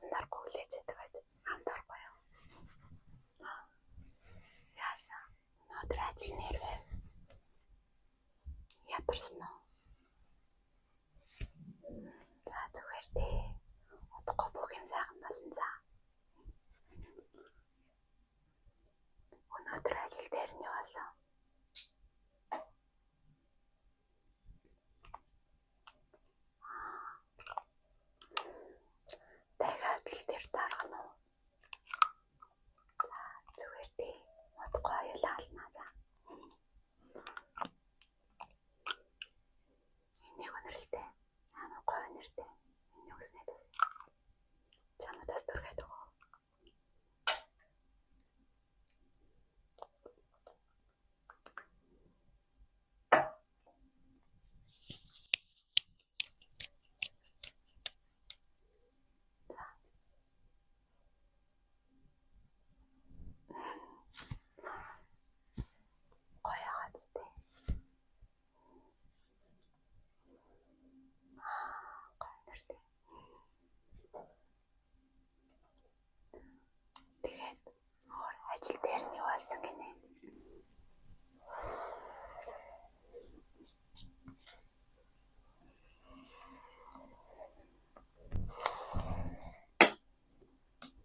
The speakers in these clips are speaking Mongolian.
цасан дарахгүй хүлээж байдаг байж хамт орохгүй юу? Яасан? Өнөөдөр ажил нэрвэ. Ядарсан уу? За зүгээр дээ. Удахгүй бүх юм сайхан болно за. Өнөөдөр ажил дээр нь юу болсон? Дахиад л тэр дарах нь уу? За зүгээр дээ. Удахгүй аюулаа алнаа за. Энийг өнөрлөлтэй. Амар гоё өнөртэй. Энийг үснэдээс. Чамдаас дүргээд өгөө. Ажил дээр нь юу болсон гинэ?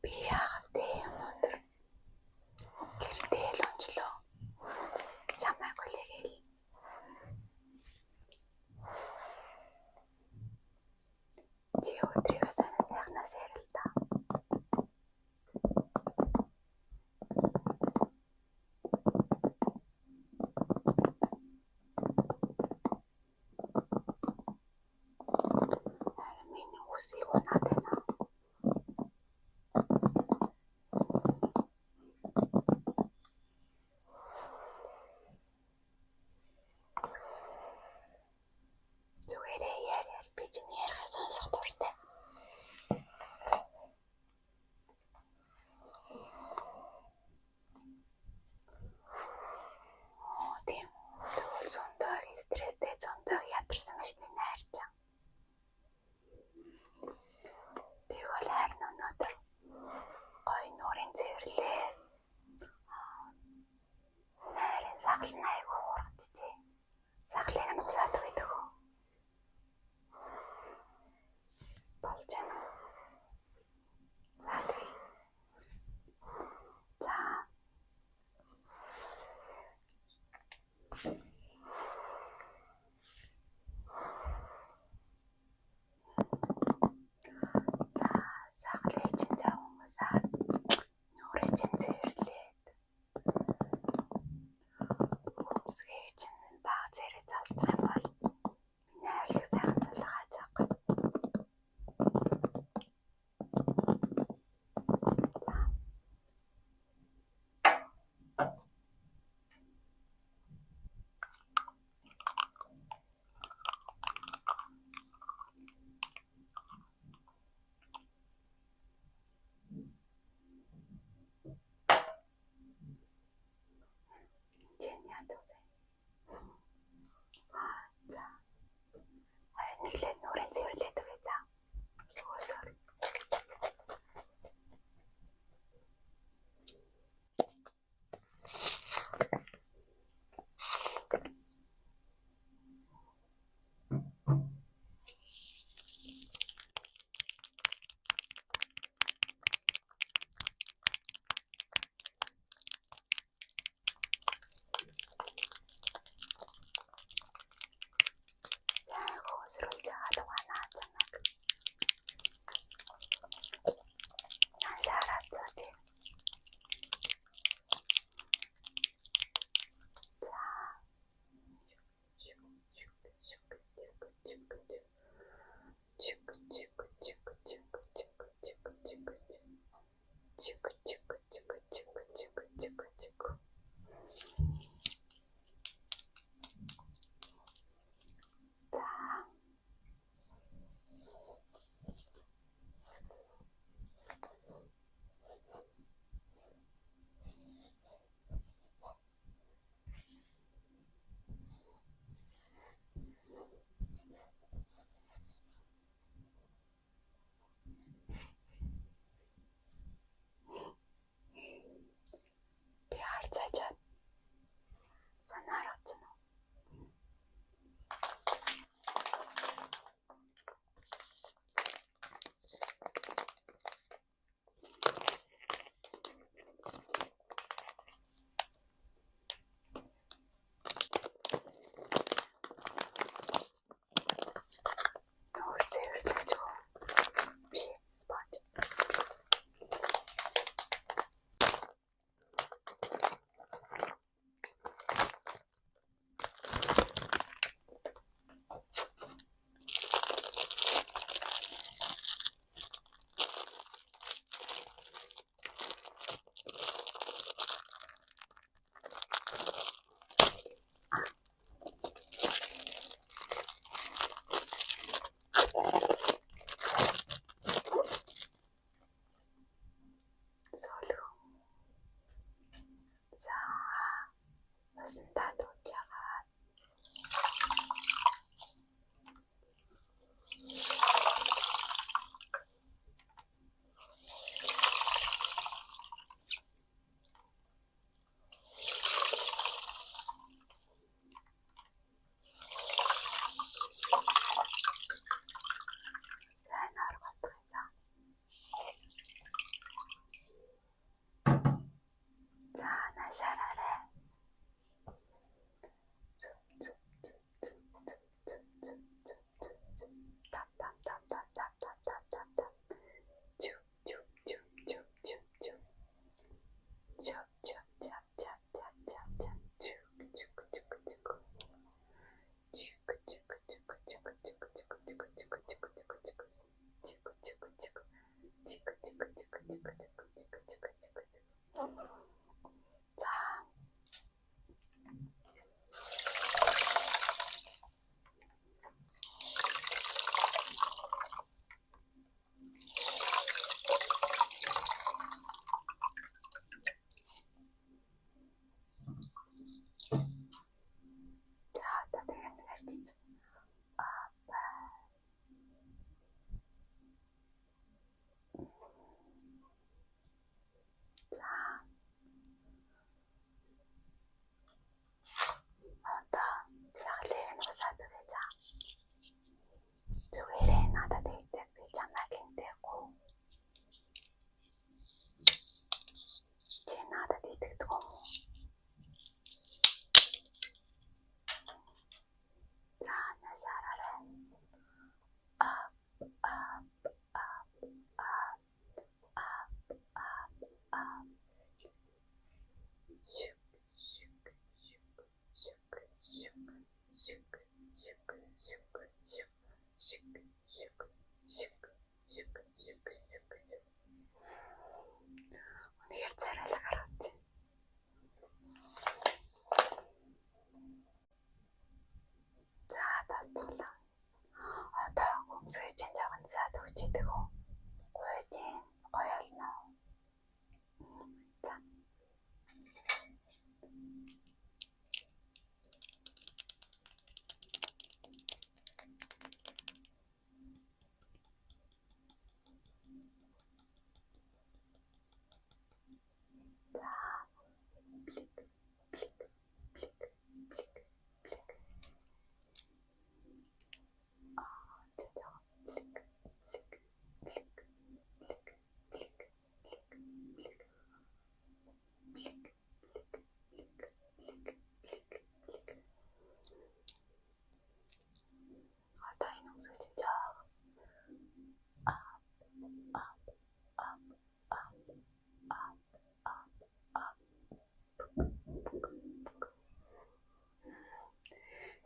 Би яах вэ өнөөдөр? Гэртээ л онцлоо. Чамайг хүлээгээл. Чи өдрийгөө сонир сайхнаас ярил та. Үсийг унаад байна. Зүгээрээ яар би чинь ярихаа сонсох дуртай. Тийм. Тэгвэл зөндөг стресстэй зөндөг ядарсан маш нэг найрчаа. Тэгвэл харин өнөөдөр гоё нуурын цэвэрлээ. Найрын сахал айгүй хургатжээ. Сахлыг нь усаад өгдөг үү? Болж байна уу? За тэгье. За. Сахлыг чинь жаахан усаад нуурыг чинь цэвэрлээд өмсгийг чинь бага зэрэг залчих юм бол найрлаг сайхан залгааж авах. Нэглээд нуурын цэвэрлээд өгье за. Өсөр. Өсрүүлж аваад угаанаа чамайг. Шаараад зооч.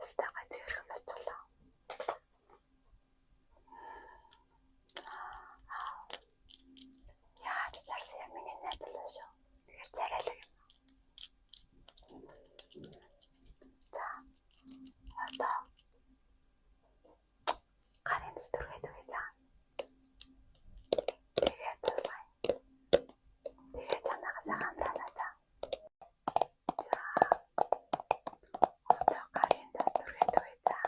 Цэцтэй гай зөөргөн болчихлоо. Яаж зарсан юм миний найзлаа шүү. Тэгэхээр царайлаг юм. За. Одоо гарын зүргээд үгүй за. Тэгээд тусгай. Тэгээд чамаагаас хамраана за. За. Одоо гарын зүргээд үгүй за.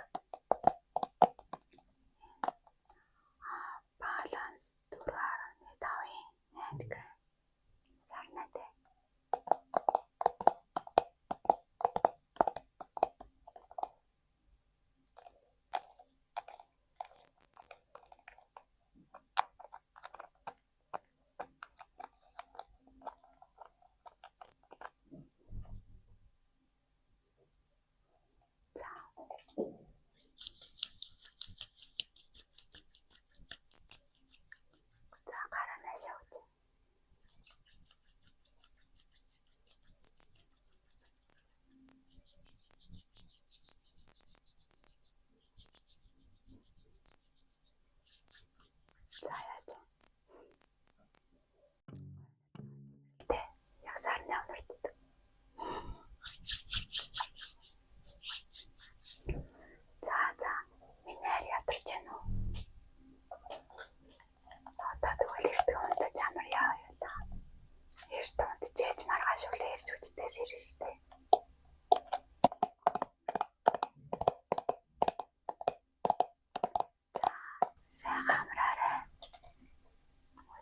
Баланс 4.5-ийн англи. Сарнатай. За гараа наашаа үз. За яаж вэ? Тэ яг сарны амрагддаг. За миний ари ядарч байна уу? Одоо тэгвэл эртэг унтаж амар яа явлаа. Эрт унтжээж маргааш өглөө ирж хүчтэй сэрнэ штэ. За сайхан амраарай. Үгүй